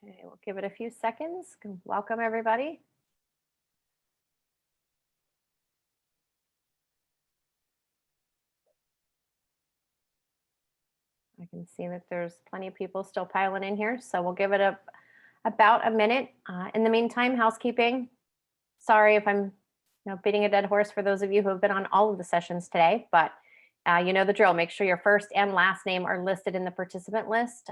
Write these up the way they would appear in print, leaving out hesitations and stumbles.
Okay, we'll give it a few seconds. Welcome, everybody. I can see that there's plenty of people still piling in here, so we'll give it about a minute. In the meantime, housekeeping. Sorry if I'm beating a dead horse for those of you who have been on all of the sessions today, but you know the drill. Make sure your first and last name are listed in the participant list.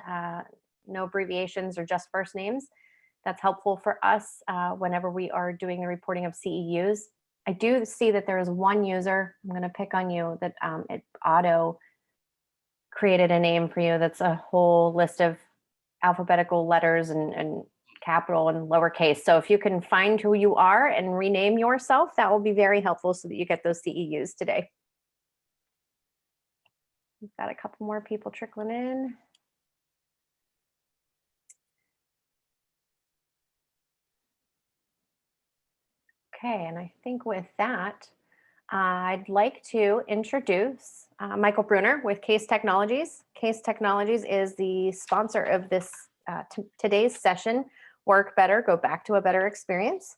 No abbreviations or just first names. That's helpful for us whenever we are doing the reporting of CEUs. I do see that there is one user, I'm going to pick on you, that it auto created a name for you that's a whole list of alphabetical letters and capital and lowercase. So if you can find who you are and rename yourself, that will be very helpful so that you get those CEUs today. We've got a couple more people trickling in. Okay, and I think with that, I'd like to introduce Michael Bruner with Case Technologies. Case Technologies is the sponsor of this today's session, Work Better, Go Back to a Better Experience.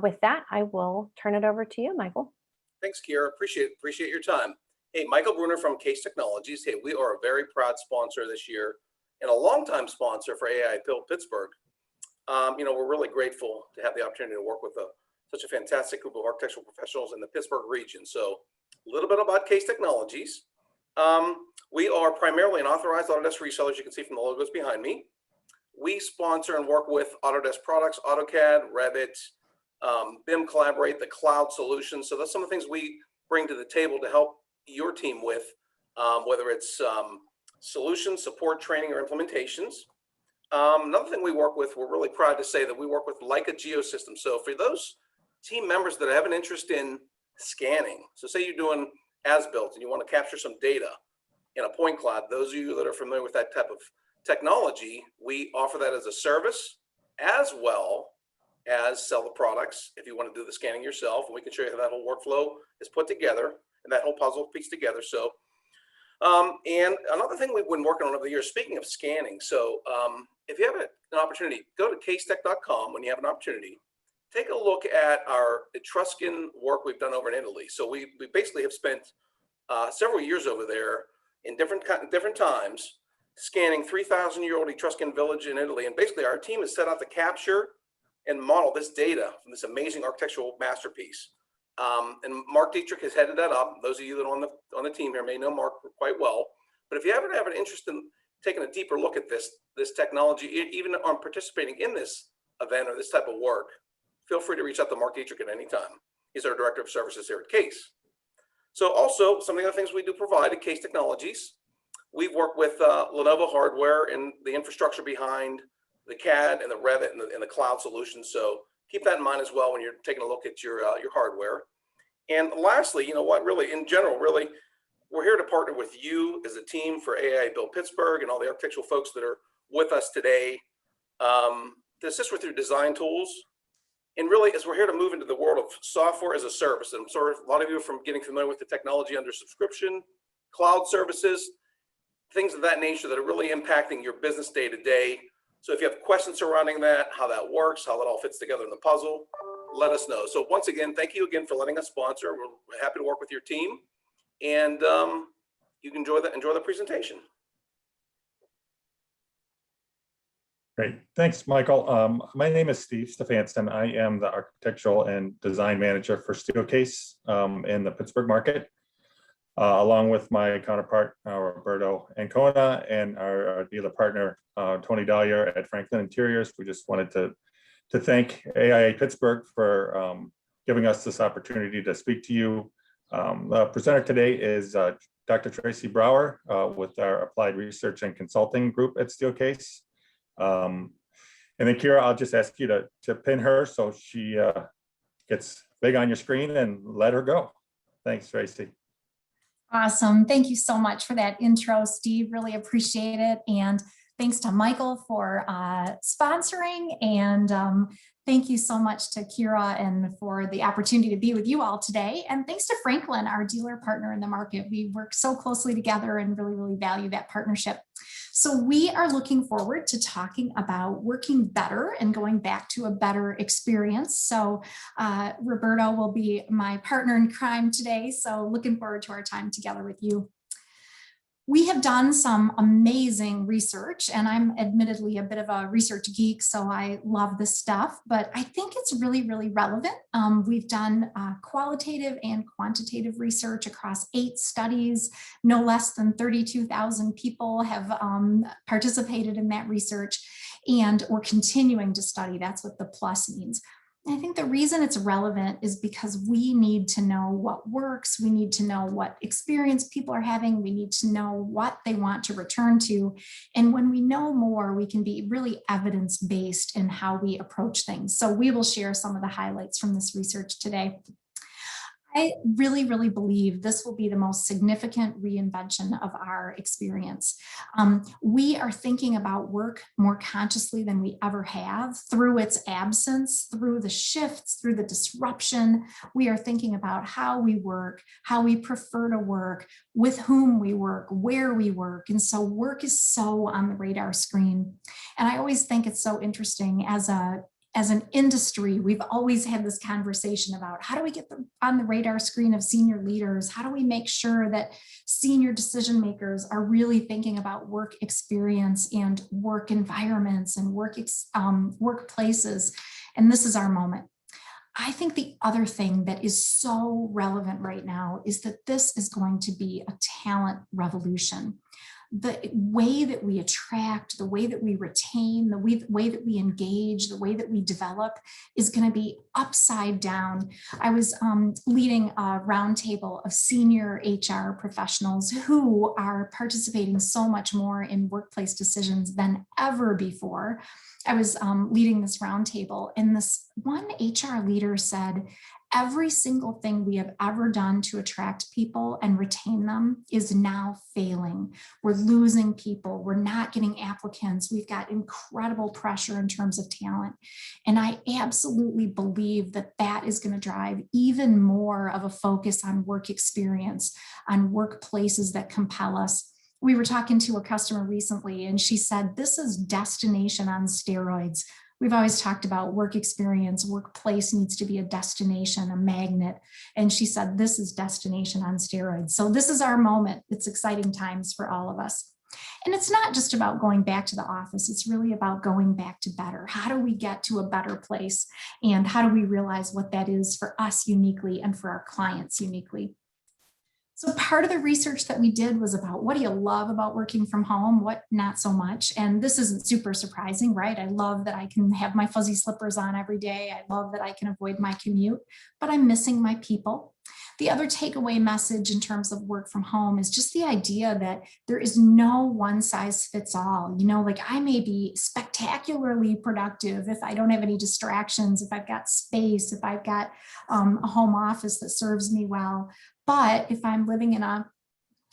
With that, I will turn it over to you, Michael. Thanks, Kira. Appreciate your time. Hey, Michael Bruner from Case Technologies. Hey, we are a very proud sponsor this year and a longtime sponsor for AI Build Pittsburgh. We're really grateful to have the opportunity to work with such a fantastic group of architectural professionals in the Pittsburgh region. So a little bit about Case Technologies. We are primarily an authorized Autodesk reseller, as you can see from the logos behind me. We sponsor and work with Autodesk products, AutoCAD, Revit, BIM Collaborate, the cloud solutions. So that's some of the things we bring to the table to help your team with, whether it's solutions, support, training, or implementations. Another thing we work with, we're really proud to say that we work with Leica Geosystems. So for those team members that have an interest in scanning, so say you're doing as-built and you want to capture some data in a point cloud, those of you that are familiar with that type of technology, we offer that as a service as well as sell the products if you want to do the scanning yourself. And we can show you how that whole workflow is put together and that whole puzzle piece together. So, and another thing we've been working on over the years, speaking of scanning, so if you have an opportunity, go to casetech.com when you have an opportunity. Take a look at our Etruscan work we've done over in Italy. So we basically have spent several years over there in different times scanning 3,000-year-old Etruscan village in Italy. And basically our team is set out to capture and model this data from this amazing architectural masterpiece. And Mark Dietrich has headed that up. Those of you that are on the team here may know Mark quite well. But if you ever have an interest in taking a deeper look at this technology, even on participating in this event or this type of work, feel free to reach out to Mark Dietrich at any time. He's our Director of Services here at Case. So also, some of the other things we do provide at Case Technologies, we work with Lenovo hardware and the infrastructure behind the CAD and the Revit and the cloud solutions. So keep that in mind as well when you're taking a look at your hardware. And lastly, really, in general, really, we're here to partner with you as a team for AI Build Pittsburgh and all the architectural folks that are with us today to assist with your design tools. And really, as we're here to move into the world of software as a service, and I'm sorry, a lot of you are from getting familiar with the technology under subscription, cloud services, things of that nature that are really impacting your business day to day. So if you have questions surrounding that, how that works, how that all fits together in the puzzle, let us know. So once again, thank you again for letting us sponsor. We're happy to work with your team, and you can enjoy the presentation. Great, thanks, Michael. My name is Steve Stefansson. I am the architectural and design manager for Steelcase in the Pittsburgh market, along with my counterpart, Roberto Ancona, and our dealer partner, Tony Dahlia at Franklin Interiors. We just wanted to thank AIA Pittsburgh for giving us this opportunity to speak to you. The presenter today is Dr. Tracy Brower with our Applied Research and Consulting Group at Steelcase. And then Kira, I'll just ask you to pin her so she gets big on your screen and let her go. Thanks, Tracy. Awesome. Thank you so much for that intro, Steve. Really appreciate it. And thanks to Michael for sponsoring. And thank you so much to Kira and for the opportunity to be with you all today. And thanks to Franklin, our dealer partner in the market. We work so closely together and really, really value that partnership. So we are looking forward to talking about working better and going back to a better experience. So Roberto will be my partner in crime today. So looking forward to our time together with you. We have done some amazing research, and I'm admittedly a bit of a research geek, so I love this stuff, but I think it's really, really relevant. We've done qualitative and quantitative research across 8 studies. No less than 32,000 people have participated in that research, and we're continuing to study. That's what the plus means. I think the reason it's relevant is because we need to know what works. We need to know what experience people are having. We need to know what they want to return to. And when we know more, we can be really evidence-based in how we approach things. So we will share some of the highlights from this research today. I really, really believe this will be the most significant reinvention of our experience. We are thinking about work more consciously than we ever have through its absence, through the shifts, through the disruption. We are thinking about how we work, how we prefer to work, with whom we work, where we work. And so work is so on the radar screen. And I always think it's so interesting as an industry, we've always had this conversation about how do we get them on the radar screen of senior leaders? How do we make sure that senior decision makers are really thinking about work experience and work environments and workplaces? And this is our moment. I think the other thing that is so relevant right now is that this is going to be a talent revolution. The way that we attract, the way that we retain, the way that we engage, the way that we develop is going to be upside down. I was leading a roundtable of senior HR professionals who are participating so much more in workplace decisions than ever before. I was leading this roundtable, and this one HR leader said, every single thing we have ever done to attract people and retain them is now failing. We're losing people. We're not getting applicants. We've got incredible pressure in terms of talent. And I absolutely believe that that is going to drive even more of a focus on work experience, on workplaces that compel us. We were talking to a customer recently, and she said, this is destination on steroids. We've always talked about work experience, workplace needs to be a destination, a magnet. And she said, this is destination on steroids. So this is our moment. It's exciting times for all of us. And it's not just about going back to the office. It's really about going back to better. How do we get to a better place? And how do we realize what that is for us uniquely and for our clients uniquely? So part of the research that we did was about what do you love about working from home, what not so much. And this isn't super surprising, right? I love that I can have my fuzzy slippers on every day. I love that I can avoid my commute, but I'm missing my people. The other takeaway message in terms of work from home is just the idea that there is no one size fits all. You know, like I may be spectacularly productive if I don't have any distractions, if I've got space, if I've got a home office that serves me well. But if I'm living in a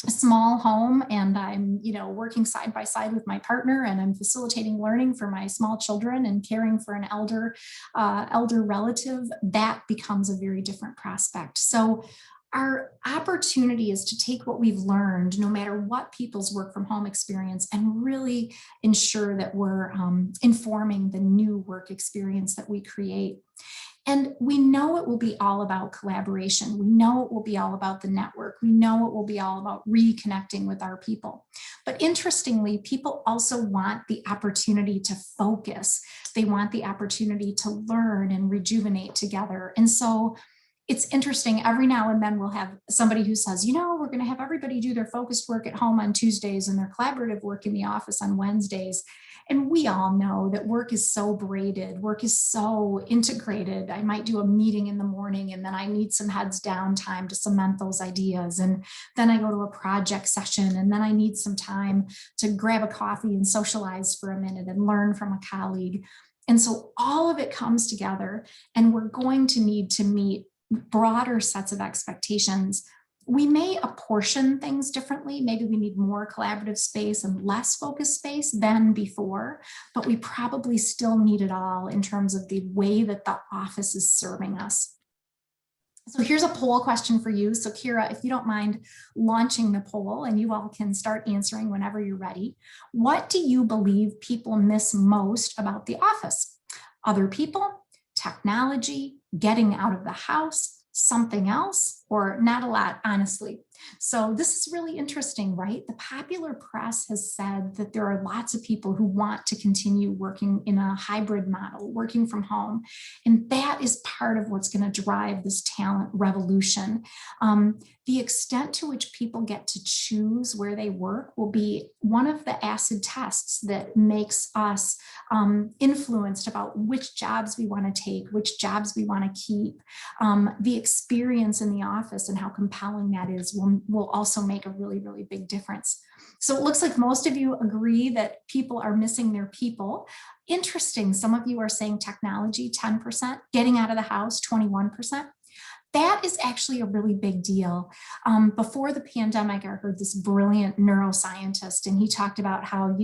small home and I'm, working side by side with my partner and I'm facilitating learning for my small children and caring for an elder relative, that becomes a very different prospect. So our opportunity is to take what we've learned, no matter what people's work from home experience, and really ensure that we're informing the new work experience that we create. And we know it will be all about collaboration. We know it will be all about the network. We know it will be all about reconnecting with our people. But interestingly, people also want the opportunity to focus. They want the opportunity to learn and rejuvenate together. And so it's interesting, every now and then we'll have somebody who says, we're going to have everybody do their focused work at home on Tuesdays and their collaborative work in the office on Wednesdays. And we all know that work is so braided, work is so integrated. I might do a meeting in the morning and then I need some heads down time to cement those ideas. And then I go to a project session and then I need some time to grab a coffee and socialize for a minute and learn from a colleague. And so all of it comes together, and we're going to need to meet broader sets of expectations. We may apportion things differently. Maybe we need more collaborative space and less focused space than before, but we probably still need it all in terms of the way that the office is serving us. So here's a poll question for you. So Kira, if you don't mind launching the poll, and you all can start answering whenever you're ready. What do you believe people miss most about the office? Other people, technology, getting out of the house, something else, or not a lot, honestly. So this is really interesting, right? The popular press has said that there are lots of people who want to continue working in a hybrid model, working from home. And that is part of what's going to drive this talent revolution. The extent to which people get to choose where they work will be one of the acid tests that makes us influenced about which jobs we want to take, which jobs we want to keep. The experience in the office and how compelling that is will also make a really, really big difference. So it looks like most of you agree that people are missing their people. Interesting, some of you are saying technology, 10%, getting out of the house, 21%. That is actually a really big deal. Before the pandemic, I heard this brilliant neuroscientist, and he talked about how,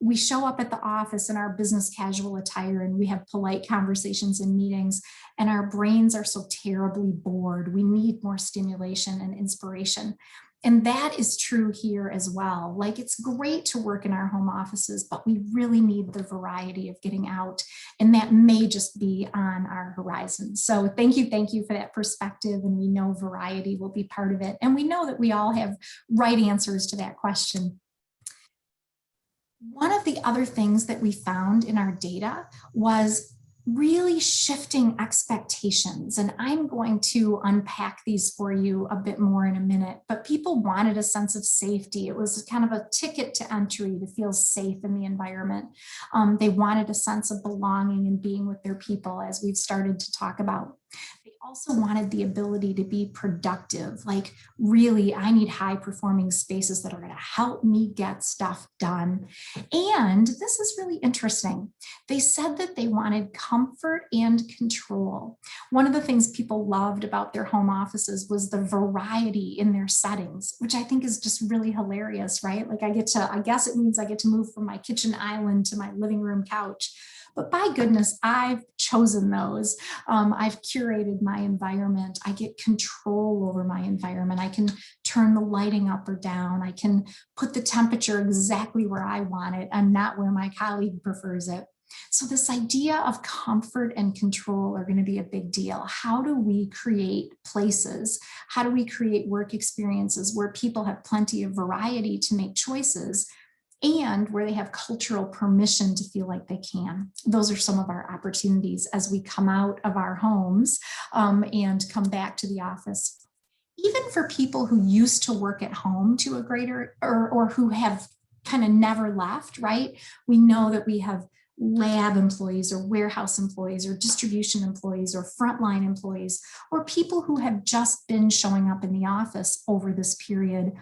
we show up at the office in our business casual attire and we have polite conversations and meetings, and our brains are so terribly bored. We need more stimulation and inspiration. And that is true here as well. Like, it's great to work in our home offices, but we really need the variety of getting out. And that may just be on our horizon. So thank you for that perspective. And we know variety will be part of it. And we know that we all have right answers to that question. One of the other things that we found in our data was really shifting expectations. And I'm going to unpack these for you a bit more in a minute, but people wanted a sense of safety. It was kind of a ticket to entry to feel safe in the environment. They wanted a sense of belonging and being with their people, as we've started to talk about. They also wanted the ability to be productive. Like, really, I need high performing spaces that are going to help me get stuff done. And this is really interesting. They said that they wanted comfort and control. One of the things people loved about their home offices was the variety in their settings, which I think is just really hilarious, right? Like, I guess it means I get to move from my kitchen island to my living room couch. But by goodness, I've chosen those. I've curated my environment. I get control over my environment. I can turn the lighting up or down. I can put the temperature exactly where I want it and not where my colleague prefers it. So this idea of comfort and control are going to be a big deal. How do we create places? How do we create work experiences where people have plenty of variety to make choices, and where they have cultural permission to feel like they can? Those are some of our opportunities as we come out of our homes and come back to the office. Even for people who used to work at home to a greater, or who have kind of never left, right? We know that we have lab employees or warehouse employees or distribution employees or frontline employees, or people who have just been showing up in the office over this period.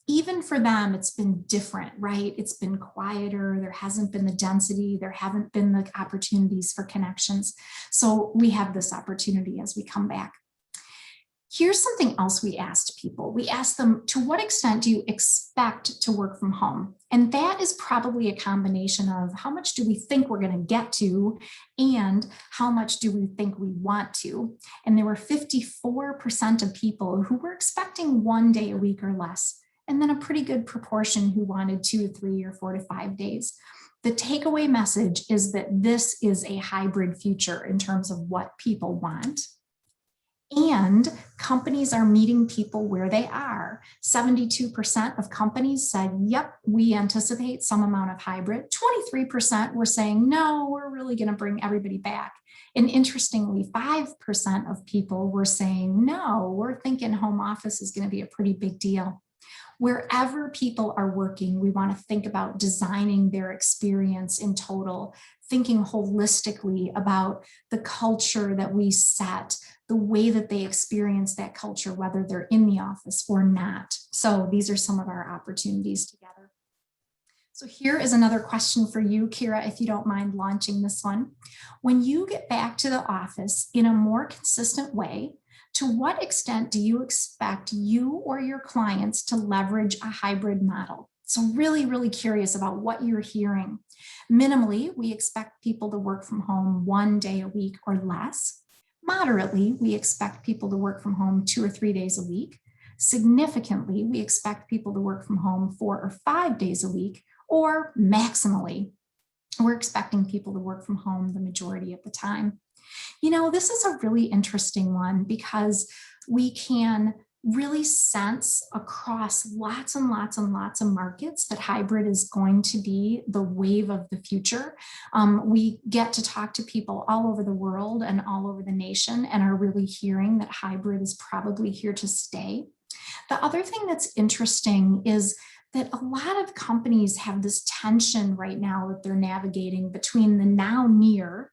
Even for them, it's been different, right? It's been quieter. There hasn't been the density. There haven't been the opportunities for connections. So we have this opportunity as we come back. Here's something else we asked people. We asked them, to what extent do you expect to work from home? And that is probably a combination of how much do we think we're going to get to and how much do we think we want to. And there were 54% of people who were expecting 1 day a week or less, and then a pretty good proportion who wanted 2 to 3 or 4 to 5 days. The takeaway message is that this is a hybrid future in terms of what people want. And companies are meeting people where they are. 72% of companies said, yep, we anticipate some amount of hybrid. 23% were saying, no, we're really going to bring everybody back. And interestingly, 5% of people were saying, no, we're thinking home office is going to be a pretty big deal. Wherever people are working, we want to think about designing their experience in total, thinking holistically about the culture that we set, the way that they experience that culture, whether they're in the office or not. So these are some of our opportunities together. So here is another question for you, Kira, if you don't mind launching this one. When you get back to the office in a more consistent way, to what extent do you expect you or your clients to leverage a hybrid model? So really, really curious about what you're hearing. Minimally, we expect people to work from home 1 day a week or less. Moderately, we expect people to work from home 2 or 3 days a week. Significantly, we expect people to work from home 4 or 5 days a week, or maximally, we're expecting people to work from home the majority of the time. You know, this is a really interesting one because we can really sense across lots and lots and lots of markets that hybrid is going to be the wave of the future. We get to talk to people all over the world and all over the nation and are really hearing that hybrid is probably here to stay. The other thing that's interesting is that a lot of companies have this tension right now that they're navigating between the now near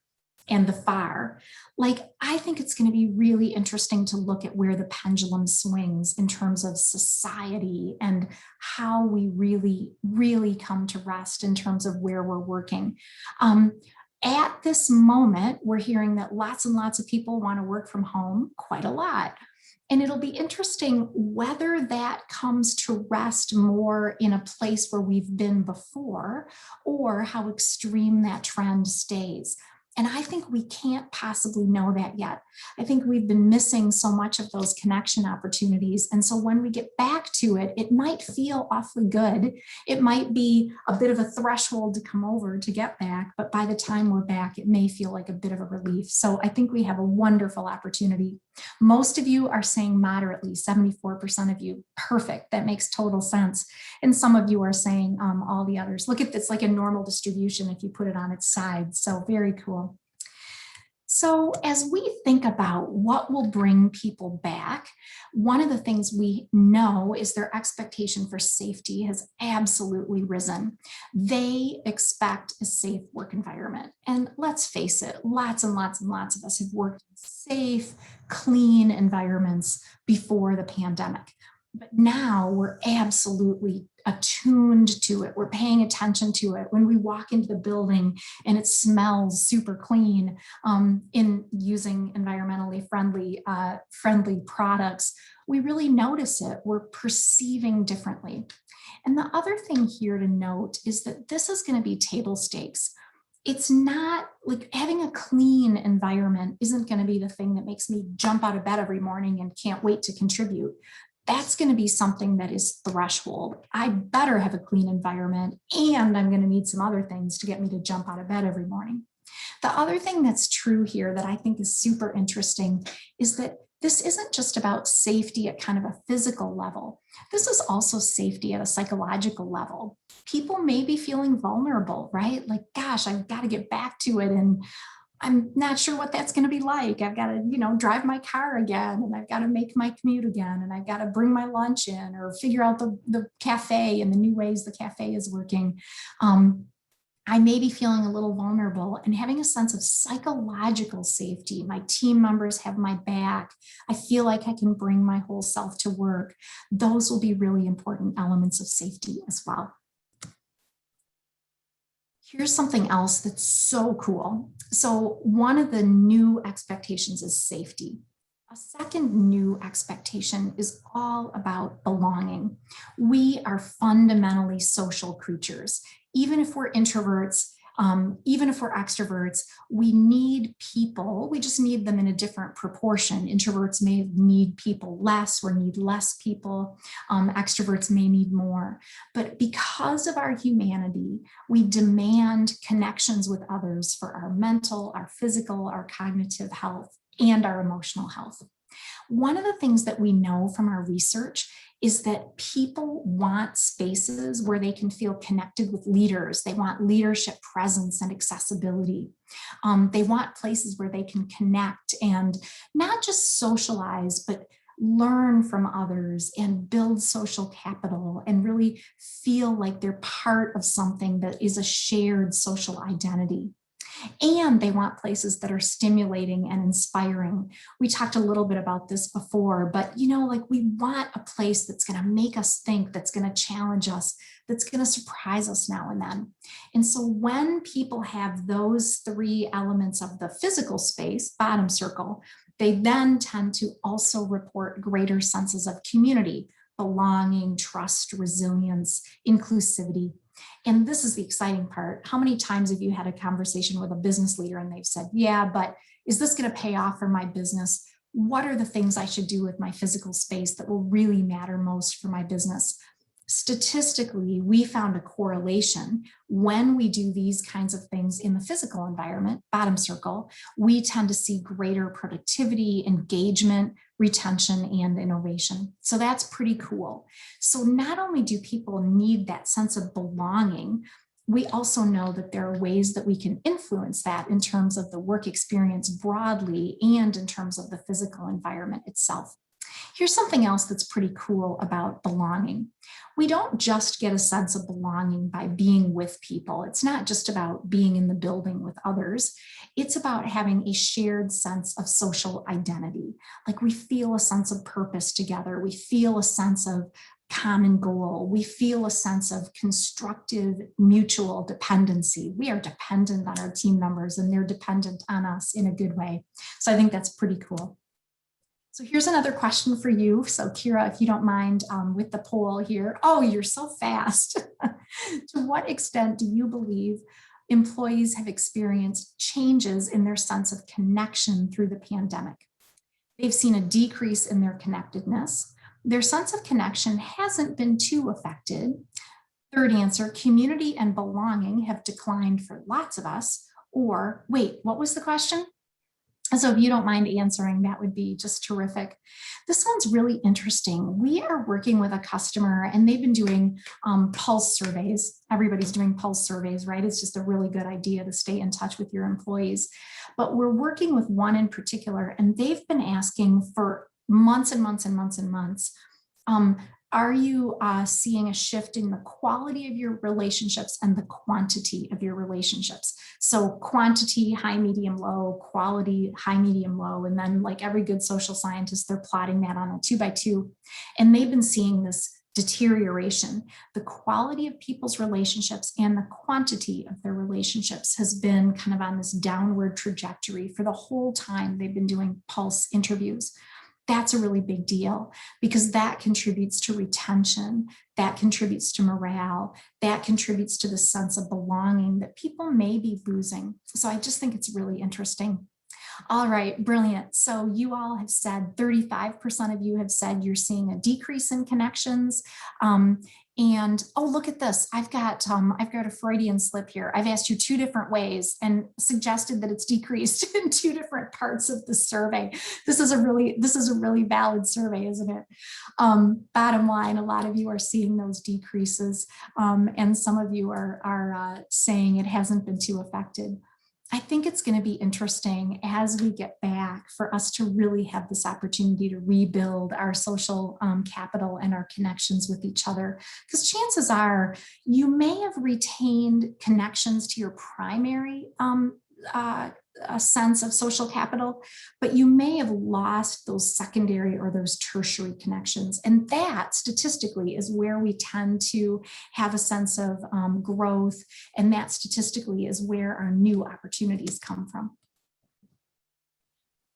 and the far. Like, I think it's going to be really interesting to look at where the pendulum swings in terms of society and how we really, really come to rest in terms of where we're working. At this moment, we're hearing that lots and lots of people want to work from home, quite a lot. And it'll be interesting whether that comes to rest more in a place where we've been before, or how extreme that trend stays. And I think we can't possibly know that yet. I think we've been missing so much of those connection opportunities. And so when we get back to it, it might feel awfully good. It might be a bit of a threshold to come over to get back, but by the time we're back, it may feel like a bit of a relief. So I think we have a wonderful opportunity. Most of you are saying moderately, 74% of you, perfect. That makes total sense. And some of you are saying all the others. Look at this, like a normal distribution if you put it on its side. So very cool. So as we think about what will bring people back, one of the things we know is their expectation for safety has absolutely risen. They expect a safe work environment. And let's face it, lots and lots and lots of us have worked in safe, clean environments before the pandemic. But now we're absolutely attuned to it. We're paying attention to it. When we walk into the building and it smells super clean, in using environmentally friendly products, we really notice it. We're perceiving differently. And the other thing here to note is that this is going to be table stakes. It's not like having a clean environment isn't going to be the thing that makes me jump out of bed every morning and can't wait to contribute. That's going to be something that is threshold. I better have a clean environment, and I'm going to need some other things to get me to jump out of bed every morning. The other thing that's true here that I think is super interesting is that this isn't just about safety at kind of a physical level. This is also safety at a psychological level. People may be feeling vulnerable, right? Like, gosh, I've got to get back to it, and I'm not sure what that's going to be like. I've got to, drive my car again, and I've got to make my commute again, and I've got to bring my lunch in or figure out the cafe and the new ways the cafe is working. I may be feeling a little vulnerable, and having a sense of psychological safety. My team members have my back. I feel like I can bring my whole self to work. Those will be really important elements of safety as well. Here's something else that's so cool. So one of the new expectations is safety. A second new expectation is all about belonging. We are fundamentally social creatures. Even if we're introverts, even if we're extroverts, we need people. We just need them in a different proportion. Introverts may need people less or need less people. Extroverts may need more. But because of our humanity, we demand connections with others for our mental, our physical, our cognitive health, and our emotional health. One of the things that we know from our research is that people want spaces where they can feel connected with leaders. They want leadership presence and accessibility. They want places where they can connect and not just socialize, but learn from others and build social capital and really feel like they're part of something that is a shared social identity. And they want places that are stimulating and inspiring. We talked a little bit about this before, but we want a place that's going to make us think, that's going to challenge us, that's going to surprise us now and then. And so when people have those three elements of the physical space, bottom circle, they then tend to also report greater senses of community, belonging, trust, resilience, inclusivity. And this is the exciting part. How many times have you had a conversation with a business leader and they've said, yeah, but is this going to pay off for my business? What are the things I should do with my physical space that will really matter most for my business? Statistically, we found a correlation when we do these kinds of things in the physical environment, bottom circle, we tend to see greater productivity, engagement, retention, and innovation. So that's pretty cool. So not only do people need that sense of belonging, we also know that there are ways that we can influence that in terms of the work experience broadly and in terms of the physical environment itself. Here's something else that's pretty cool about belonging. We don't just get a sense of belonging by being with people. It's not just about being in the building with others. It's about having a shared sense of social identity. Like we feel a sense of purpose together. We feel a sense of common goal. We feel a sense of constructive mutual dependency. We are dependent on our team members and they're dependent on us in a good way. So I think that's pretty cool. So here's another question for you. So Kira, if you don't mind with the poll here. Oh, you're so fast. To what extent do you believe employees have experienced changes in their sense of connection through the pandemic? They've seen a decrease in their connectedness. Their sense of connection hasn't been too affected. Third answer, community and belonging have declined for lots of us. Or wait, what was the question? So if you don't mind answering, that would be just terrific. This one's really interesting. We are working with a customer and they've been doing pulse surveys. Everybody's doing pulse surveys, right? It's just a really good idea to stay in touch with your employees. But we're working with one in particular and they've been asking for months and months and months and months. Are you seeing a shift in the quality of your relationships and the quantity of your relationships? So quantity, high, medium, low, quality, high, medium, low, and then like every good social scientist, they're plotting that on a 2x2. And they've been seeing this deterioration. The quality of people's relationships and the quantity of their relationships has been kind of on this downward trajectory for the whole time they've been doing pulse interviews. That's a really big deal because that contributes to retention, that contributes to morale, that contributes to the sense of belonging that people may be losing. So I just think it's really interesting. All right, brilliant. So you all have said 35% of you have said you're seeing a decrease in connections. And oh, look at this. I've got a Freudian slip here. I've asked you 2 different ways and suggested that it's decreased in 2 different parts of the survey. This is a really valid survey, isn't it? Bottom line, a lot of you are seeing those decreases, and some of you are saying it hasn't been too affected. I think it's going to be interesting as we get back for us to really have this opportunity to rebuild our social capital and our connections with each other. Because chances are you may have retained connections to your primary a sense of social capital, but you may have lost those secondary or those tertiary connections. And that statistically is where we tend to have a sense of growth. And that statistically is where our new opportunities come from.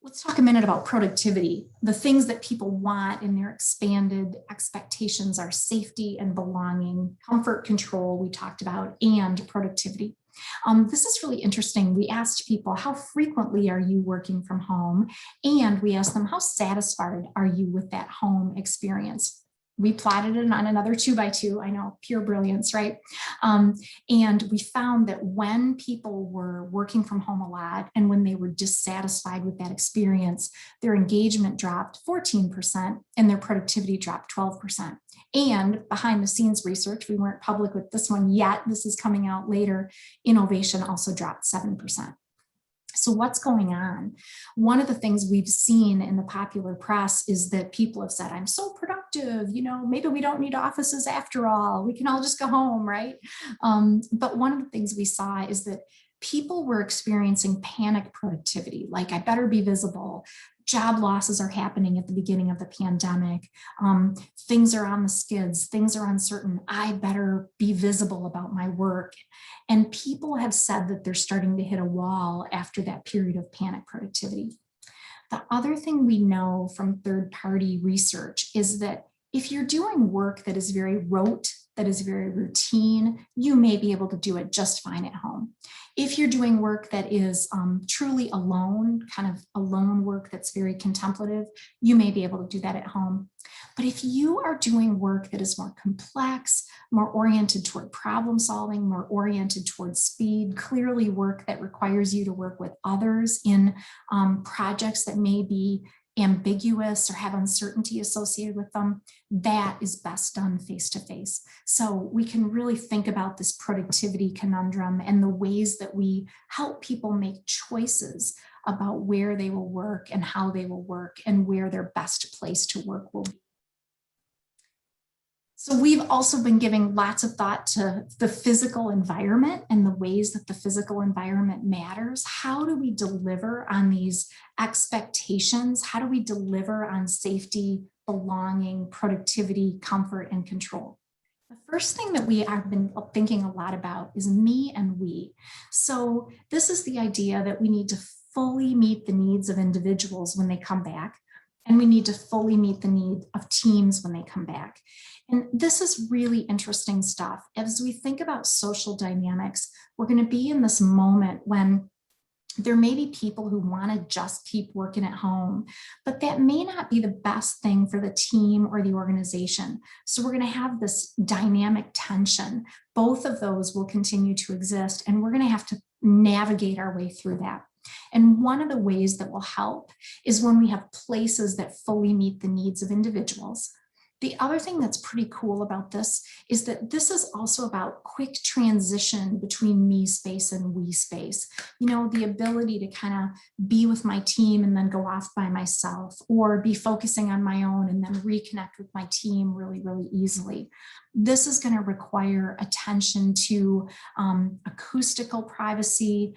Let's talk a minute about productivity. The things that people want in their expanded expectations are safety and belonging, comfort, control, we talked about, and productivity. This is really interesting. We asked people, how frequently are you working from home? And we asked them, how satisfied are you with that home experience? We plotted it on another 2x2. I know, pure brilliance, right? And we found that when people were working from home a lot and when they were dissatisfied with that experience, their engagement dropped 14% and their productivity dropped 12%. And behind the scenes research, we weren't public with this one yet, this is coming out later, innovation also dropped 7%. So what's going on? One of the things we've seen in the popular press is that people have said, I'm so productive, maybe we don't need offices after all, we can all just go home, right? But one of the things we saw is that people were experiencing panic productivity, like I better be visible. Job losses are happening at the beginning of the pandemic. Things are on the skids, things are uncertain. I better be visible about my work. And people have said that they're starting to hit a wall after that period of panic productivity. The other thing we know from third-party research is that if you're doing work that is very rote that is very routine, you may be able to do it just fine at home. If you're doing work that is truly alone, kind of alone work that's very contemplative, you may be able to do that at home. But if you are doing work that is more complex, more oriented toward problem solving, more oriented toward speed, clearly work that requires you to work with others in projects that may be ambiguous or have uncertainty associated with them, that is best done face-to-face. So we can really think about this productivity conundrum and the ways that we help people make choices about where they will work and how they will work and where their best place to work will be. So we've also been giving lots of thought to the physical environment and the ways that the physical environment matters. How do we deliver on these expectations? How do we deliver on safety, belonging, productivity, comfort, and control? The first thing that we have been thinking a lot about is me and we. So this is the idea that we need to fully meet the needs of individuals when they come back, and we need to fully meet the need of teams when they come back. And this is really interesting stuff. As we think about social dynamics, we're going to be in this moment when there may be people who want to just keep working at home, but that may not be the best thing for the team or the organization. So we're going to have this dynamic tension. Both of those will continue to exist, and we're going to have to navigate our way through that. And one of the ways that will help is when we have places that fully meet the needs of individuals. The other thing that's pretty cool about this is that this is also about quick transition between me space and we space. You know, the ability to kind of be with my team and then go off by myself, or be focusing on my own and then reconnect with my team really, really easily. This is going to require attention to acoustical privacy.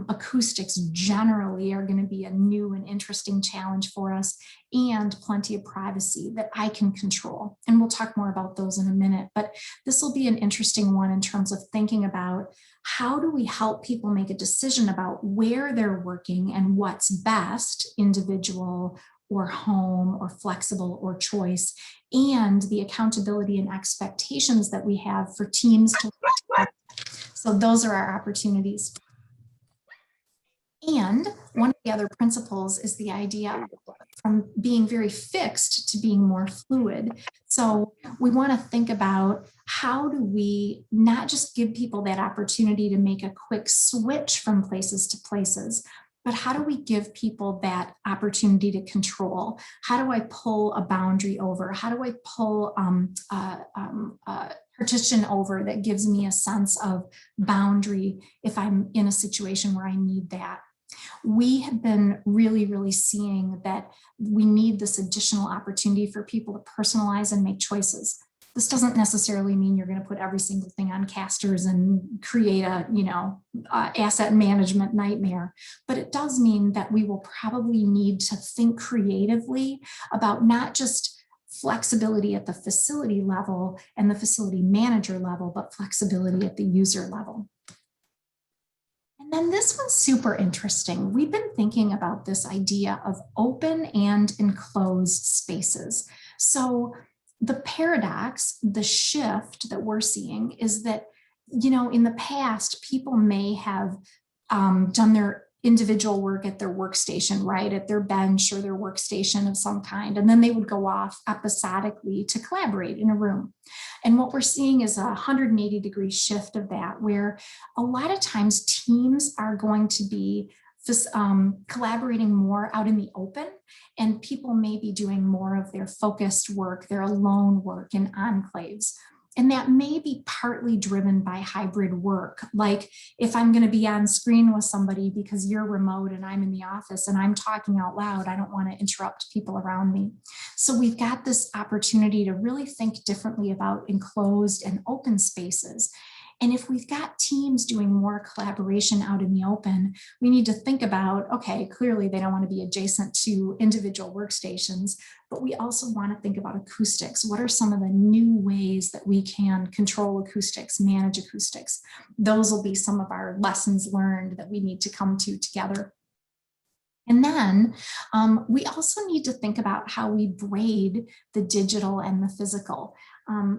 Acoustics generally are going to be a new and interesting challenge for us, and plenty of privacy that I can control. And we'll talk more about those in a minute, but this will be an interesting one in terms of thinking about how do we help people make a decision about where they're working and what's best, individual or home or flexible or choice, and the accountability and expectations that we have for teams to work together. So those are our opportunities. And one of the other principles is the idea from being very fixed to being more fluid. So we want to think about how do we not just give people that opportunity to make a quick switch from places to places, but how do we give people that opportunity to control? How do I pull a boundary over? How do I pull partition over that gives me a sense of boundary if I'm in a situation where I need that? We have been really, really seeing that we need this additional opportunity for people to personalize and make choices. This doesn't necessarily mean you're going to put every single thing on casters and create a, asset management nightmare, but it does mean that we will probably need to think creatively about not just flexibility at the facility level and the facility manager level, but flexibility at the user level. And then this one's super interesting. We've been thinking about this idea of open and enclosed spaces. So the paradox, the shift that we're seeing is that, in the past, people may have done their individual work at their workstation, right, at their bench or their workstation of some kind, and then they would go off episodically to collaborate in a room. And what we're seeing is a 180-degree shift of that, where a lot of times teams are going to be collaborating more out in the open, and people may be doing more of their focused work, their alone work in enclaves. And that may be partly driven by hybrid work. Like if I'm going to be on screen with somebody because you're remote and I'm in the office and I'm talking out loud, I don't want to interrupt people around me. So we've got this opportunity to really think differently about enclosed and open spaces. And if we've got teams doing more collaboration out in the open, we need to think about, okay, clearly they don't want to be adjacent to individual workstations, but we also want to think about acoustics. What are some of the new ways that we can control acoustics, manage acoustics? Those will be some of our lessons learned that we need to come to together. And then we also need to think about how we braid the digital and the physical.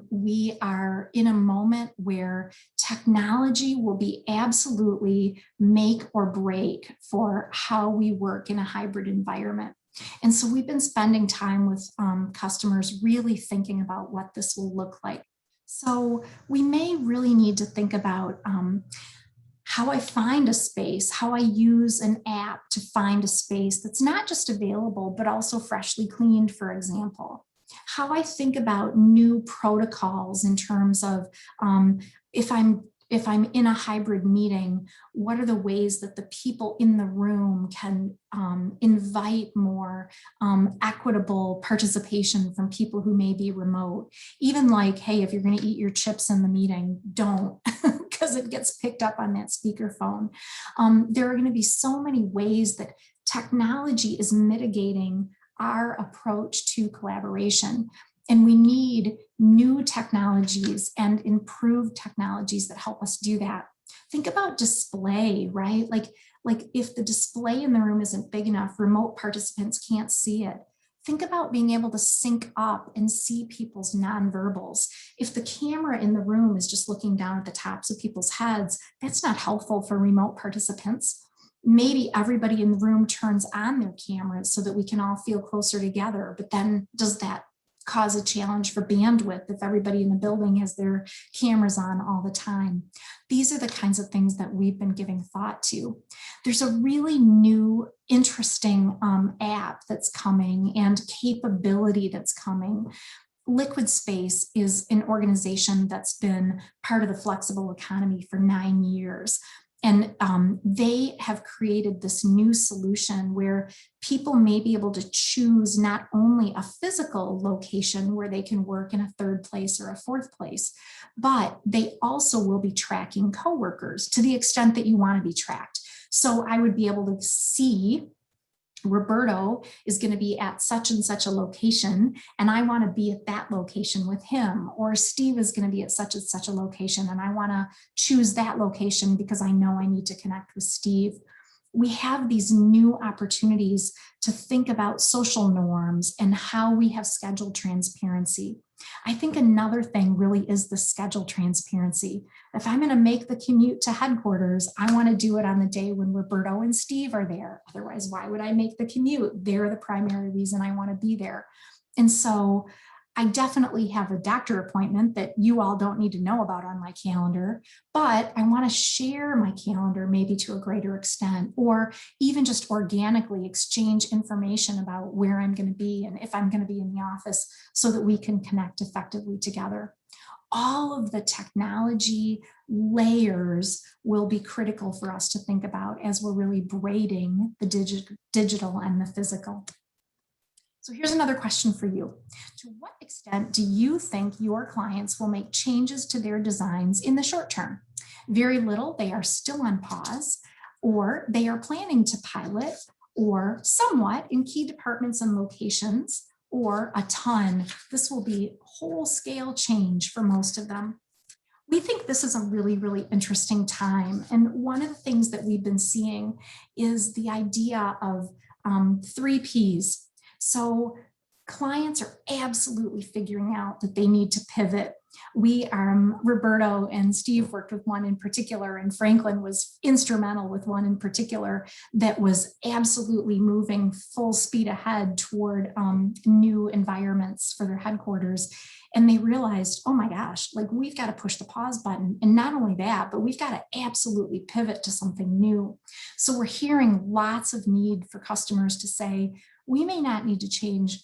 We are in a moment where technology will be absolutely make or break for how we work in a hybrid environment. And so we've been spending time with customers really thinking about what this will look like. So we may really need to think about how I find a space, how I use an app to find a space that's not just available, but also freshly cleaned, for example. How I think about new protocols in terms of if I'm in a hybrid meeting, what are the ways that the people in the room can invite more equitable participation from people who may be remote? Even like, hey, if you're going to eat your chips in the meeting, don't, because it gets picked up on that speakerphone. There are going to be so many ways that technology is mitigating our approach to collaboration. And we need new technologies and improved technologies that help us do that. Think about display, right? Like if the display in the room isn't big enough, remote participants can't see it. Think about being able to sync up and see people's nonverbals. If the camera in the room is just looking down at the tops of people's heads, that's not helpful for remote participants. Maybe everybody in the room turns on their cameras so that we can all feel closer together, but then does that cause a challenge for bandwidth if everybody in the building has their cameras on all the time? These are the kinds of things that we've been giving thought to. There's a really new, interesting app that's coming and capability that's coming. Liquid Space is an organization that's been part of the flexible economy for 9 years. And they have created this new solution where people may be able to choose not only a physical location where they can work in a third place or a fourth place, but they also will be tracking coworkers to the extent that you want to be tracked. So I would be able to see Roberto is going to be at such and such a location, and I want to be at that location with him, or Steve is going to be at such and such a location, and I want to choose that location because I know I need to connect with Steve. We have these new opportunities to think about social norms and how we have schedule transparency. I think another thing really is the schedule transparency. If I'm going to make the commute to headquarters, I want to do it on the day when Roberto and Steve are there. Otherwise, why would I make the commute? They're the primary reason I want to be there. And so I definitely have a doctor appointment that you all don't need to know about on my calendar, but I want to share my calendar maybe to a greater extent, or even just organically exchange information about where I'm going to be and if I'm going to be in the office so that we can connect effectively together. All of the technology layers will be critical for us to think about as we're really braiding the digital and the physical. So here's another question for you. To what extent do you think your clients will make changes to their designs in the short term? Very little, they are still on pause, or they are planning to pilot, or somewhat in key departments and locations, or a ton. This will be whole scale change for most of them. We think this is a really, really interesting time. And one of the things that we've been seeing is the idea of 3 Ps. So clients are absolutely figuring out that they need to pivot. We, Roberto and Steve worked with one in particular, and Franklin was instrumental with one in particular that was absolutely moving full speed ahead toward new environments for their headquarters. And they realized, oh my gosh, like we've got to push the pause button. And not only that, but we've got to absolutely pivot to something new. So we're hearing lots of need for customers to say, we may not need to change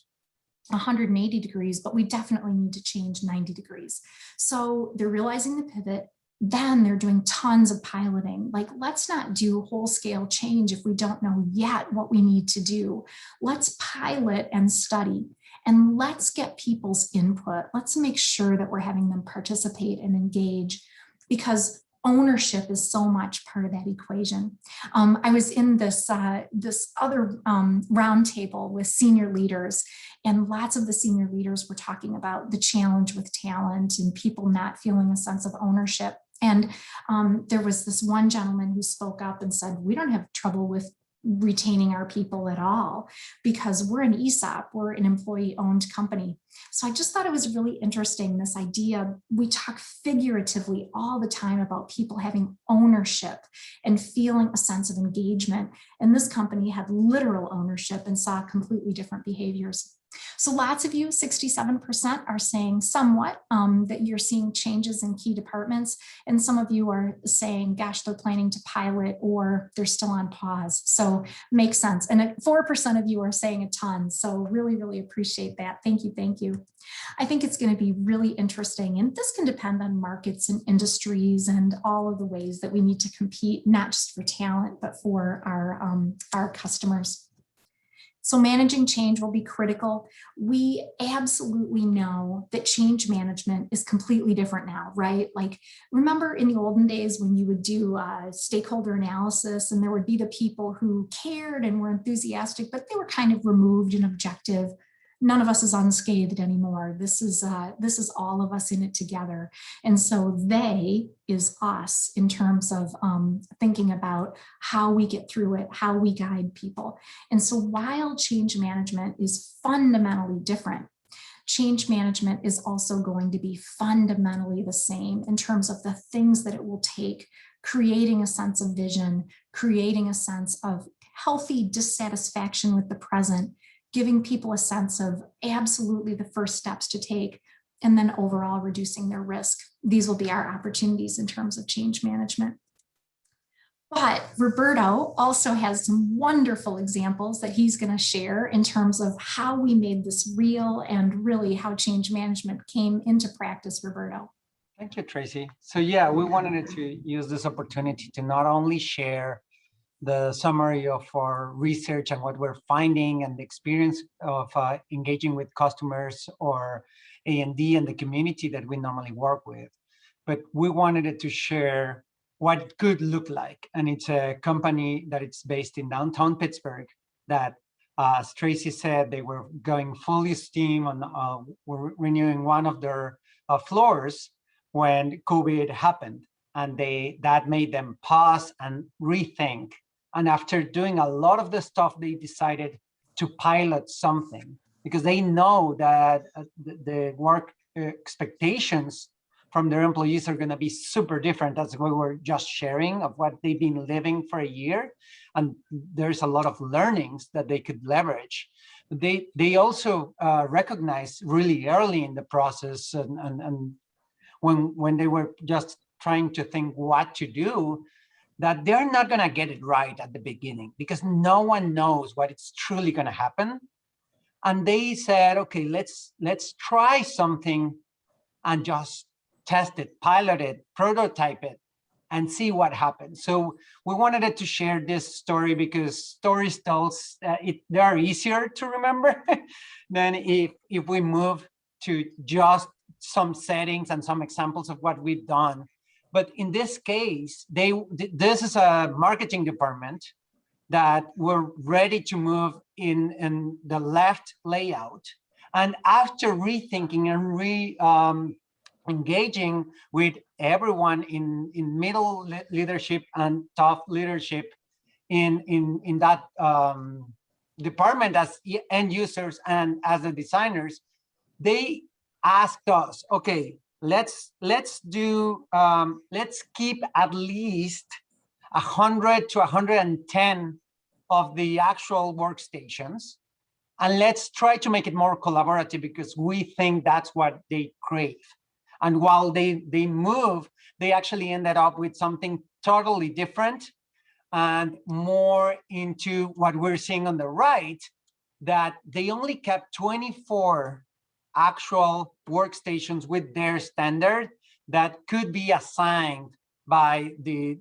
180 degrees, but we definitely need to change 90 degrees. So they're realizing the pivot. Then they're doing tons of piloting. Like, let's not do whole scale change if we don't know yet what we need to do. Let's pilot and study, and let's get people's input. Let's make sure that we're having them participate and engage, because ownership is so much part of that equation. I was in this other roundtable with senior leaders, and lots of the senior leaders were talking about the challenge with talent and people not feeling a sense of ownership. And there was this one gentleman who spoke up and said, we don't have trouble with retaining our people at all, because we're an ESOP, we're an employee-owned company. So I just thought it was really interesting, this idea. We talk figuratively all the time about people having ownership and feeling a sense of engagement. And this company had literal ownership and saw completely different behaviors. So lots of you, 67%, are saying somewhat that you're seeing changes in key departments. And some of you are saying, gosh, they're planning to pilot or they're still on pause. So makes sense. And 4% of you are saying a ton. So really, really appreciate that. Thank you. Thank you. I think it's going to be really interesting. And this can depend on markets and industries and all of the ways that we need to compete, not just for talent, but for our customers. So managing change will be critical. We absolutely know that change management is completely different now, right? Like, remember in the olden days when you would do stakeholder analysis and there would be the people who cared and were enthusiastic, but they were kind of removed and objective. None of us is unscathed anymore. This is all of us in it together. And so they is us in terms of thinking about how we get through it, how we guide people. And so while change management is fundamentally different, change management is also going to be fundamentally the same in terms of the things that it will take, creating a sense of vision, creating a sense of healthy dissatisfaction with the present, giving people a sense of absolutely the first steps to take, and then overall reducing their risk. These will be our opportunities in terms of change management. But Roberto also has some wonderful examples that he's going to share in terms of how we made this real and really how change management came into practice. Roberto. Thank you, Tracy. So yeah, we wanted to use this opportunity to not only share the summary of our research and what we're finding and the experience of engaging with customers or A&D and the community that we normally work with, but we wanted it to share what it could look like. And it's a company that it's based in downtown Pittsburgh that, as Tracy said, they were going fully steam on renewing one of their floors when COVID happened. And that made them pause and rethink. And after doing a lot of the stuff, they decided to pilot something because they know that the work expectations from their employees are going to be super different, as we were just sharing, of what they've been living for a year. And there's a lot of learnings that they could leverage. They also recognized really early in the process and when they were just trying to think what to do, that they're not going to get it right at the beginning because no one knows what is truly going to happen. And they said, okay, let's try something and just test it, pilot it, prototype it, and see what happens. So we wanted it to share this story because stories tells they are easier to remember than if we move to just some settings and some examples of what we've done. But in this case, this is a marketing department that were ready to move in the left layout. And after rethinking and engaging with everyone in middle leadership and top leadership in that department as end users and as the designers, they asked us, okay, let's keep at least 100 to 110 of the actual workstations, and let's try to make it more collaborative because we think that's what they crave. And while they move, they actually ended up with something totally different and more into what we're seeing on the right, that they only kept 24 actual workstations with their standard that could be assigned by the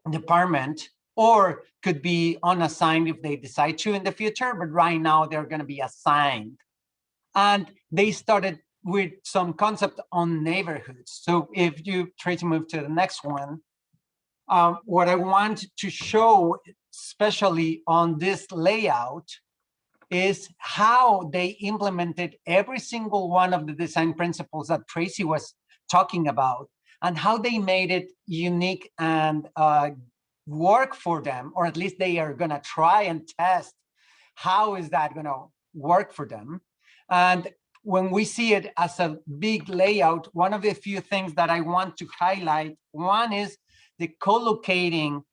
department or could be unassigned if they decide to in the future, but right now they're going to be assigned. And they started with some concept on neighborhoods. So if you try to move to the next one, what I want to show, especially on this layout, is how they implemented every single one of the design principles that Tracy was talking about and how they made it unique and work for them, or at least they are going to try and test how is that going to work for them. And when we see it as a big layout, one of the few things that I want to highlight, one is the co-locating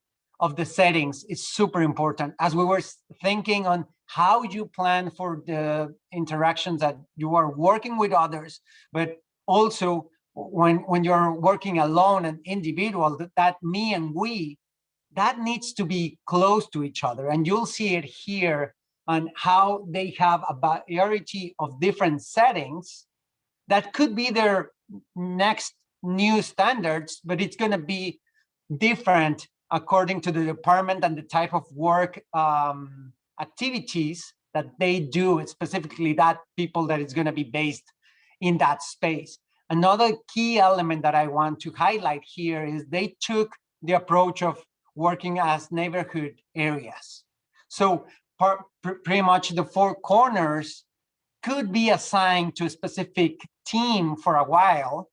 of the settings is super important. As we were thinking on how you plan for the interactions that you are working with others, but also when you're working alone and individual, that me and we, that needs to be close to each other. And you'll see it here on how they have a variety of different settings that could be their next new standards, but it's going to be different according to the department and the type of work activities that they do, specifically that people that is going to be based in that space. Another key element that I want to highlight here is they took the approach of working as neighborhood areas. So pretty much the four corners could be assigned to a specific team for a while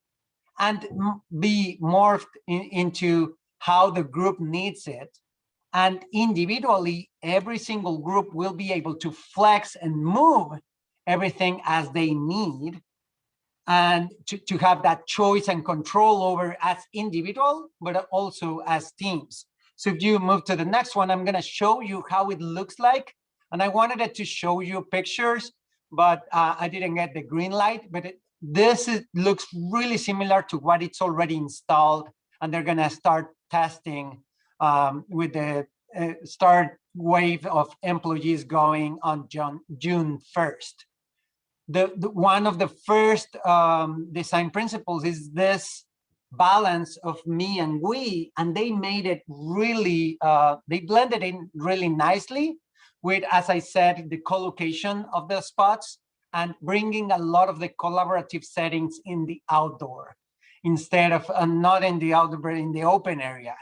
and be morphed into how the group needs it. And individually, every single group will be able to flex and move everything as they need, and to have that choice and control over as individual, but also as teams. So if you move to the next one, I'm going to show you how it looks like. And I wanted it to show you pictures, but I didn't get the green light. But this looks really similar to what it's already installed. And they're going to start testing with the start wave of employees going on June 1st. One of the first design principles is this balance of me and we, and they made it really, they blended in really nicely with, as I said, the co-location of the spots and bringing a lot of the collaborative settings in the outdoor instead of not in the outdoor, but in the open area.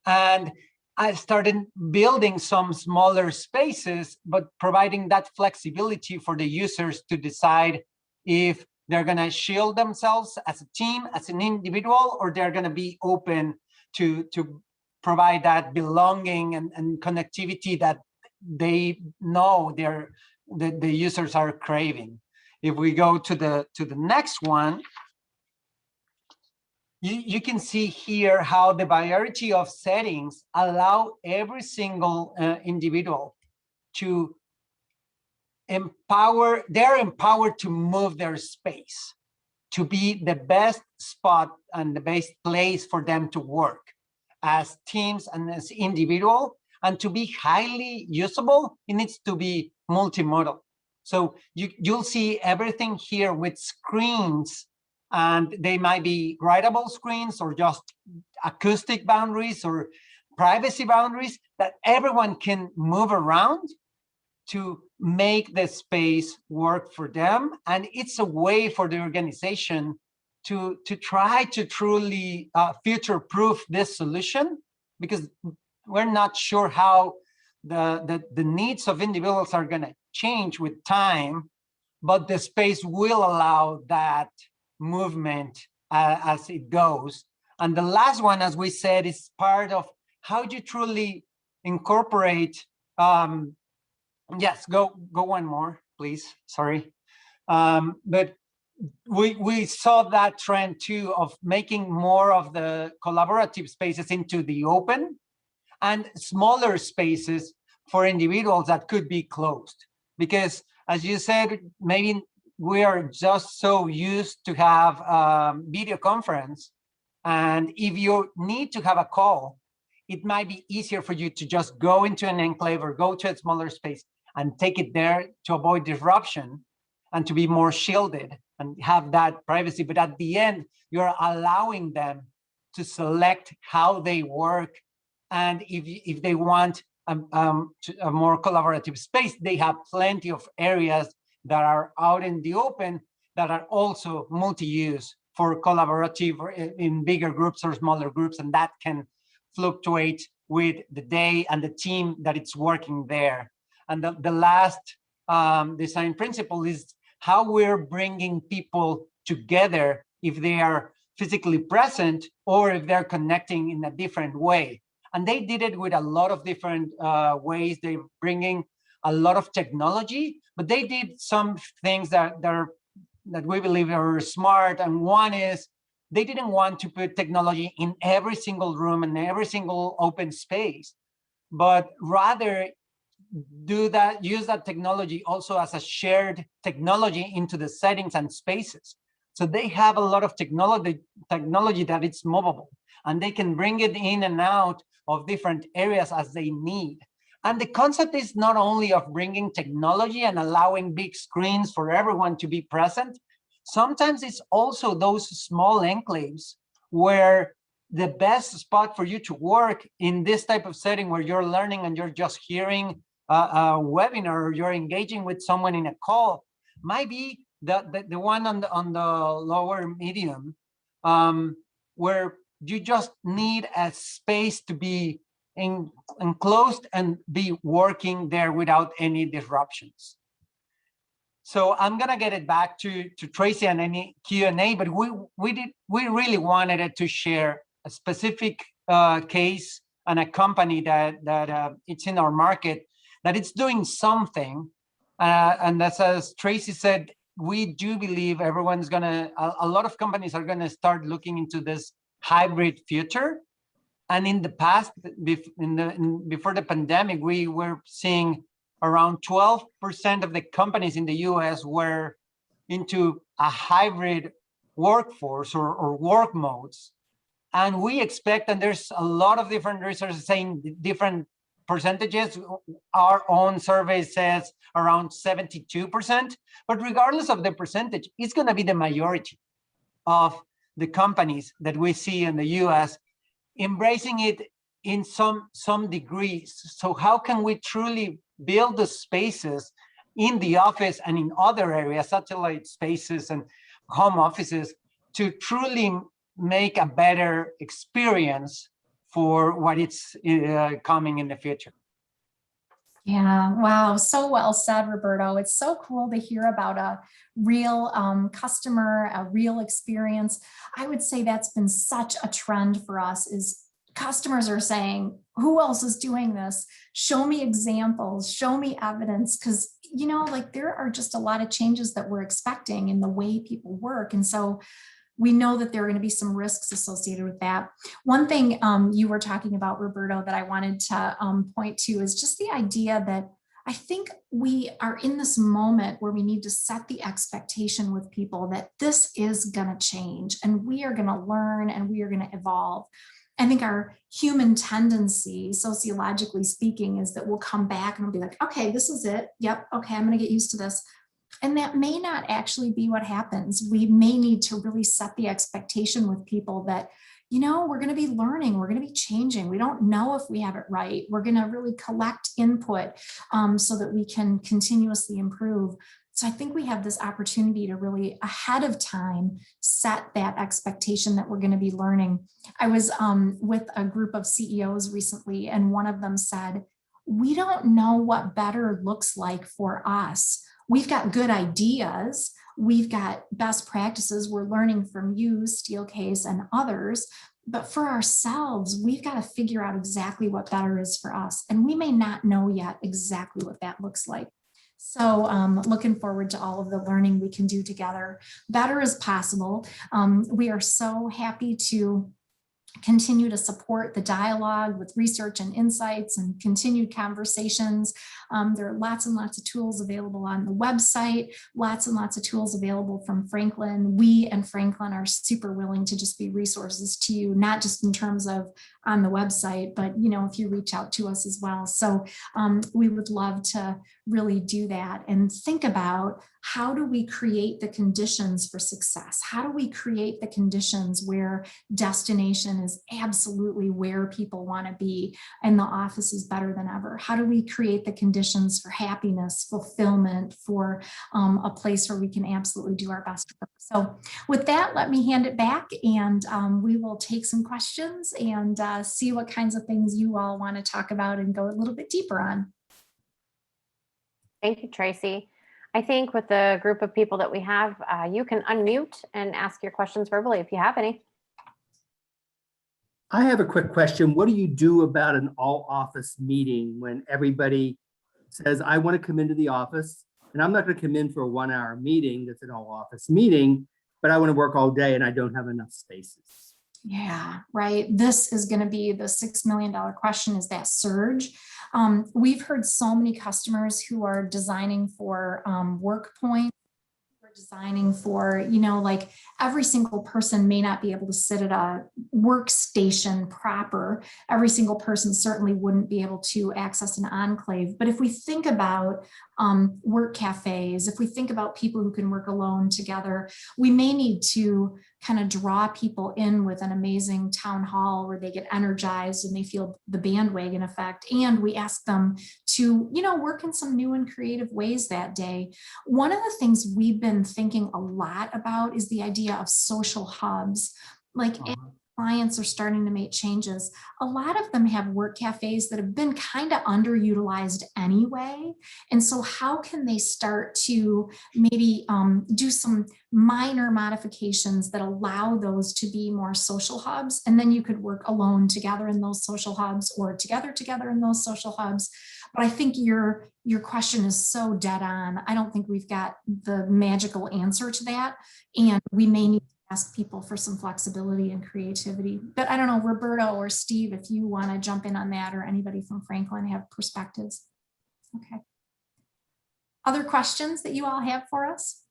And I started building some smaller spaces, but providing that flexibility for the users to decide if they're going to shield themselves as a team, as an individual, or they're going to be open to provide that belonging and connectivity that they know the users are craving. If we go to the next one, you can see here how the variety of settings allow every single individual to they're empowered to move their space, to be the best spot and the best place for them to work as teams and as individual. And to be highly usable, it needs to be multimodal. So you'll see everything here with screens, and they might be writable screens or just acoustic boundaries or privacy boundaries that everyone can move around to make the space work for them. And it's a way for the organization to try to truly future-proof this solution, because we're not sure how the needs of individuals are going to change with time, but the space will allow that movement as it goes. And the last one, as we said, is part of how you truly incorporate. Yes, go one more, please. Sorry. But we saw that trend too of making more of the collaborative spaces into the open and smaller spaces for individuals that could be closed. Because as you said, maybe we are just so used to have video conference. And if you need to have a call, it might be easier for you to just go into an enclave or go to a smaller space and take it there to avoid disruption and to be more shielded and have that privacy. But at the end, you're allowing them to select how they work. And if they want a more collaborative space, they have plenty of areas that are out in the open that are also multi-use for collaborative in bigger groups or smaller groups, and that can fluctuate with the day and the team that it's working there. And the last design principle is how we're bringing people together if they are physically present or if they're connecting in a different way. And they did it with a lot of different ways. They're bringing a lot of technology, but they did some things that we believe are smart. And one is they didn't want to put technology in every single room and every single open space, but rather use that technology also as a shared technology into the settings and spaces. So they have a lot of technology that it's movable, and they can bring it in and out of different areas as they need. And the concept is not only of bringing technology and allowing big screens for everyone to be present. Sometimes it's also those small enclaves where the best spot for you to work in this type of setting where you're learning and you're just hearing a webinar, or you're engaging with someone in a call, might be the one on the lower medium, where you just need a space to be enclosed and be working there without any disruptions. So I'm gonna get it back to Tracy and any Q&A, but we really wanted it to share a specific case and a company that it's in our market, that it's doing something. And that's, as Tracy said, we do believe everyone's gonna, a lot of companies are gonna start looking into this hybrid future. And in the past, before the pandemic, we were seeing around 12% of the companies in the US were into a hybrid workforce or work modes. And we expect, and there's a lot of different research saying different percentages. Our own survey says around 72%, but regardless of the percentage, it's gonna be the majority of the companies that we see in the US embracing it in some degrees. So how can we truly build the spaces in the office and in other areas, satellite spaces and home offices, to truly make a better experience for what it's coming in the future? Yeah, wow, so well said, Roberto. It's so cool to hear about a real customer, a real experience. I would say that's been such a trend for us, is customers are saying, who else is doing this? Show me examples, show me evidence, because, you know, like there are just a lot of changes that we're expecting in the way people work. And so we know that there are going to be some risks associated with that. One thing you were talking about, Roberto, that I wanted to point to is just the idea that I think we are in this moment where we need to set the expectation with people that this is going to change and we are going to learn and we are going to evolve. I think our human tendency, sociologically speaking, is that we'll come back and we'll be like, okay, this is it. Yep. Okay, I'm going to get used to this. And that may not actually be what happens. We may need to really set the expectation with people that, you know, we're going to be learning, we're going to be changing. We don't know if we have it right. We're going to really collect input so that we can continuously improve. So I think we have this opportunity to really ahead of time set that expectation that we're going to be learning. I was with a group of CEOs recently, and one of them said, we don't know what better looks like for us. We've got good ideas. We've got best practices. We're learning from you, Steelcase, and others. But for ourselves, we've got to figure out exactly what better is for us. And we may not know yet exactly what that looks like. So looking forward to all of the learning we can do together. Better is possible. We are so happy to continue to support the dialogue with research and insights and continued conversations. There are lots and lots of tools available on the website, lots and lots of tools available from Franklin. We and Franklin are super willing to just be resources to you, not just in terms of on the website, but you know, if you reach out to us as well. So we would love to really do that and think about, how do we create the conditions for success? How do we create the conditions where destination is absolutely where people want to be and the office is better than ever? How do we create the conditions for happiness, fulfillment, for a place where we can absolutely do our best work? So with that, let me hand it back, and we will take some questions and see what kinds of things you all want to talk about and go a little bit deeper on. Thank you, Tracy. I think with the group of people that we have, you can unmute and ask your questions verbally if you have any. I have a quick question. What do you do about an all office meeting when everybody says, I want to come into the office and I'm not going to come in for a 1 hour meeting that's an all office meeting, but I want to work all day and I don't have enough spaces? Yeah, right. This is going to be the $6 million question, is that surge. We've heard so many customers who are designing for work points. We're designing for, like every single person may not be able to sit at a workstation proper. Every single person certainly wouldn't be able to access an enclave. But if we think about work cafes, if we think about people who can work alone together, we may need to kind of draw people in with an amazing town hall where they get energized and they feel the bandwagon effect. And we ask them to, work in some new and creative ways that day. One of the things we've been thinking a lot about is the idea of social hubs. Like, clients are starting to make changes. A lot of them have work cafes that have been kind of underutilized anyway. And so how can they start to maybe do some minor modifications that allow those to be more social hubs? And then you could work alone together in those social hubs or together in those social hubs. But I think your question is so dead on. I don't think we've got the magical answer to that. And we may need to ask people for some flexibility and creativity. But I don't know, Roberto or Steve, if you want to jump in on that, or anybody from Franklin have perspectives. Okay. Other questions that you all have for us?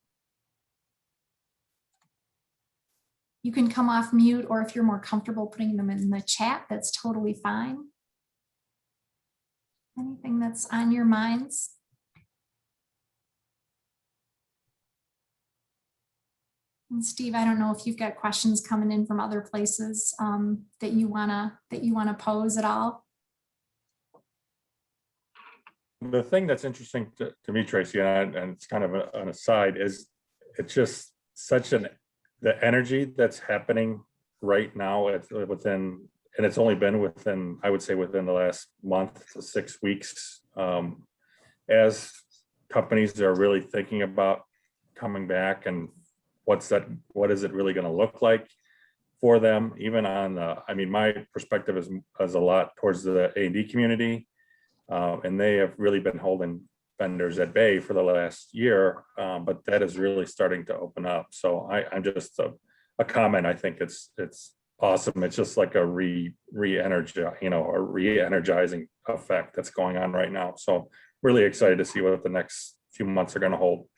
You can come off mute, or if you're more comfortable putting them in the chat, that's totally fine. Anything that's on your minds? And Steve, I don't know if you've got questions coming in from other places that you wanna pose at all. The thing that's interesting to me, Tracy, and it's kind of an aside, is it's just the energy that's happening right now within, and it's only been within, I would say, within the last month to 6 weeks, as companies are really thinking about coming back and what is it really going to look like for them, even on my perspective is a lot towards the A&D community, and they have really been holding vendors at bay for the last year, but that is really starting to open up. So I'm just a comment. I think it's awesome. It's just like a re-energizing effect that's going on right now. So really excited to see what the next few months are going to hold.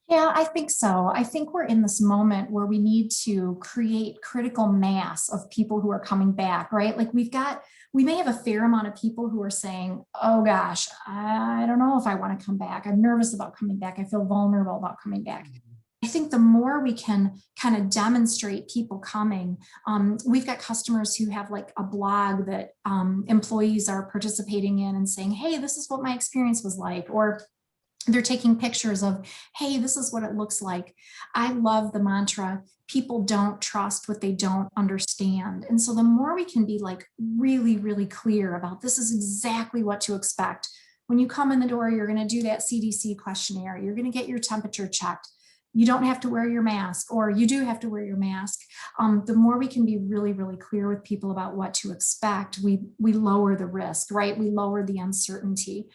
Yeah, I think so. I think we're in this moment where we need to create critical mass of people who are coming back, right? Like we may have a fair amount of people who are saying, oh gosh, I don't know if I want to come back. I'm nervous about coming back. I feel vulnerable about coming back. I think the more we can kind of demonstrate people coming, we've got customers who have like a blog that employees are participating in and saying, hey, this is what my experience was like, or they're taking pictures of, hey, this is what it looks like. I love the mantra, people don't trust what they don't understand. And so the more we can be like really, really clear about this is exactly what to expect. When you come in the door, you're going to do that CDC questionnaire. You're going to get your temperature checked. You don't have to wear your mask, or you do have to wear your mask. The more we can be really, really clear with people about what to expect, we lower the risk, right? We lower the uncertainty.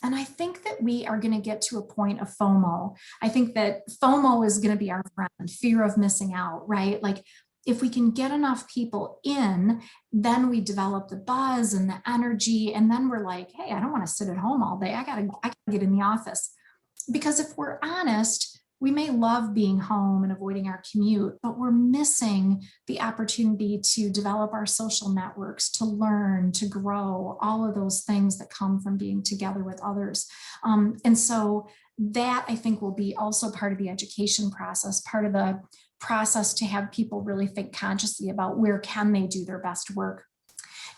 And I think that we are going to get to a point of FOMO. I think that FOMO is going to be our friend, fear of missing out, right? Like if we can get enough people in, then we develop the buzz and the energy. And then we're like, hey, I don't want to sit at home all day. I gotta get in the office. Because if we're honest, we may love being home and avoiding our commute, but we're missing the opportunity to develop our social networks, to learn, to grow, all of those things that come from being together with others. And so that I think will be also part of the education process, part of the process to have people really think consciously about where can they do their best work.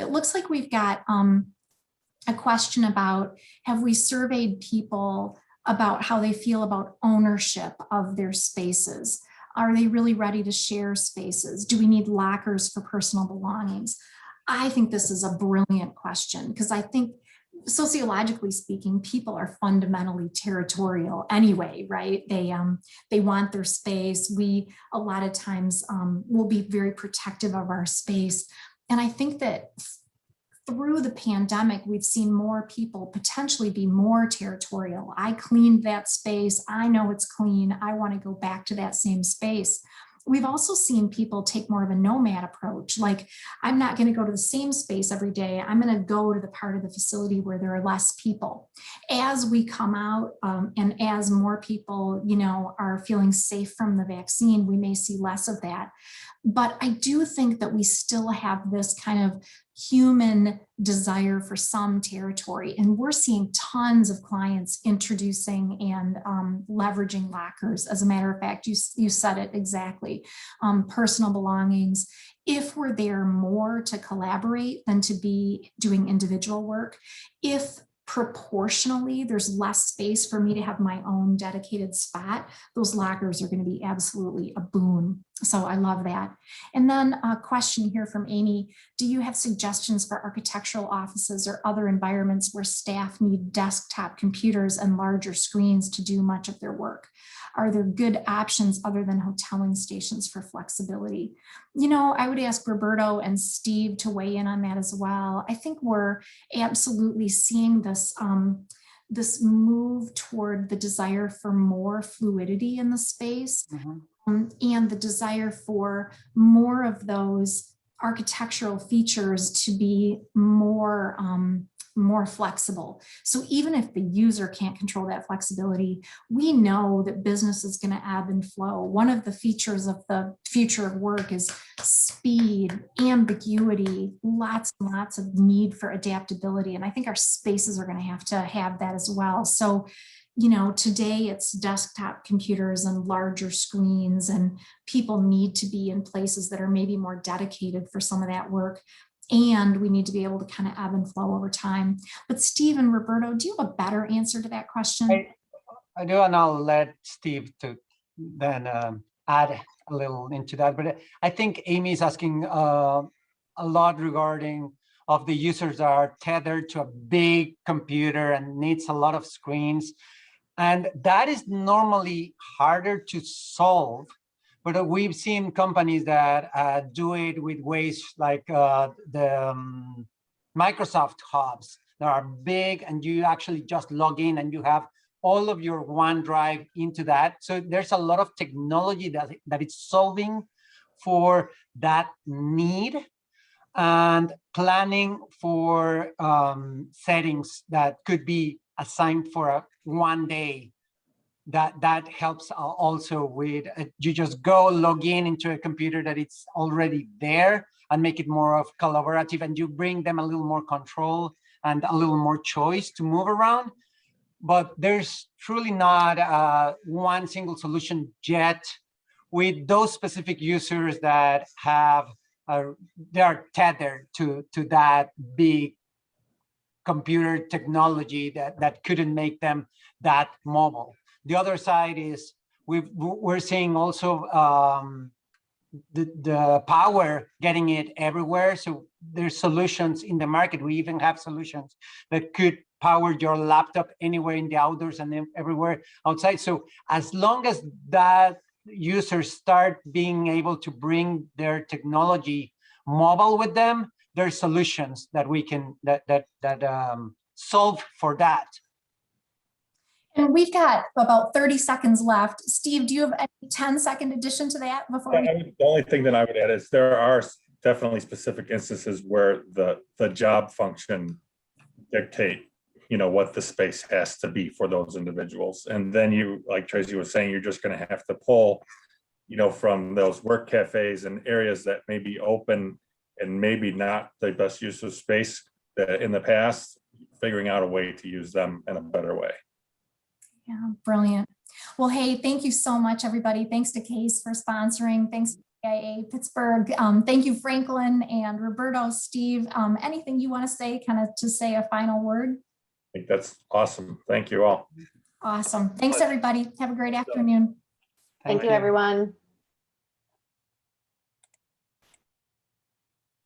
It looks like we've got a question about, have we surveyed people about how they feel about ownership of their spaces? Are they really ready to share spaces? Do we need lockers for personal belongings? I think this is a brilliant question, because I think sociologically speaking, people are fundamentally territorial anyway, right? They want their space. We a lot of times will be very protective of our space. And I think that through the pandemic, we've seen more people potentially be more territorial. I cleaned that space. I know it's clean. I want to go back to that same space. We've also seen people take more of a nomad approach. Like, I'm not going to go to the same space every day. I'm going to go to the part of the facility where there are less people. As we come out and as more people, are feeling safe from the vaccine, we may see less of that. But I do think that we still have this kind of human desire for some territory. And we're seeing tons of clients introducing and leveraging lockers. As a matter of fact, you said it exactly. Personal belongings. If we're there more to collaborate than to be doing individual work, if proportionally there's less space for me to have my own dedicated spot, those lockers are going to be absolutely a boon. So I love that. And then a question here from Amy. Do you have suggestions for architectural offices or other environments where staff need desktop computers and larger screens to do much of their work? Are there good options other than hoteling stations for flexibility? I would ask Roberto and Steve to weigh in on that as well. I think we're absolutely seeing this this move toward the desire for more fluidity in the space. And the desire for more of those architectural features to be more flexible. So even if the user can't control that flexibility, we know that business is going to ebb and flow. One of the features of the future of work is speed, ambiguity, lots and lots of need for adaptability. And I think our spaces are going to have that as well. So today it's desktop computers and larger screens, and people need to be in places that are maybe more dedicated for some of that work. And we need to be able to kind of ebb and flow over time. But Steve and Roberto, do you have a better answer to that question? I do, and I'll let Steve to then add a little into that. But I think Amy is asking a lot regarding of the users that are tethered to a big computer and needs a lot of screens. And that is normally harder to solve, but we've seen companies that do it with ways like the Microsoft hubs that are big, and you actually just log in and you have all of your OneDrive into that. So there's a lot of technology that it's solving for that need, and planning for settings that could be assigned for one day. That helps also with, you just go log in into a computer that it's already there and make it more of collaborative, and you bring them a little more control and a little more choice to move around. But there's truly not one single solution yet with those specific users that have, they are tethered to that big computer technology that couldn't make them that mobile. The other side is we're seeing also the power getting it everywhere. So there's solutions in the market. We even have solutions that could power your laptop anywhere in the outdoors and everywhere outside. So as long as that users start being able to bring their technology mobile with them, there's solutions that we can solve for that. And we've got about 30 seconds left. Steve, do you have any 10-second addition to that before we? The only thing that I would add is there are definitely specific instances where the job function dictate, what the space has to be for those individuals. And then you, like Tracy was saying, you're just going to have to pull, from those work cafes and areas that may be open and maybe not the best use of space that in the past, figuring out a way to use them in a better way. Yeah, brilliant. Well, hey, thank you so much, everybody. Thanks to CASE for sponsoring. Thanks to AIA Pittsburgh. Thank you, Franklin and Roberto, Steve. Anything you want to say, kind of to say a final word? I think that's awesome. Thank you all. Awesome. Thanks, everybody. Have a great afternoon. Thank you, everyone.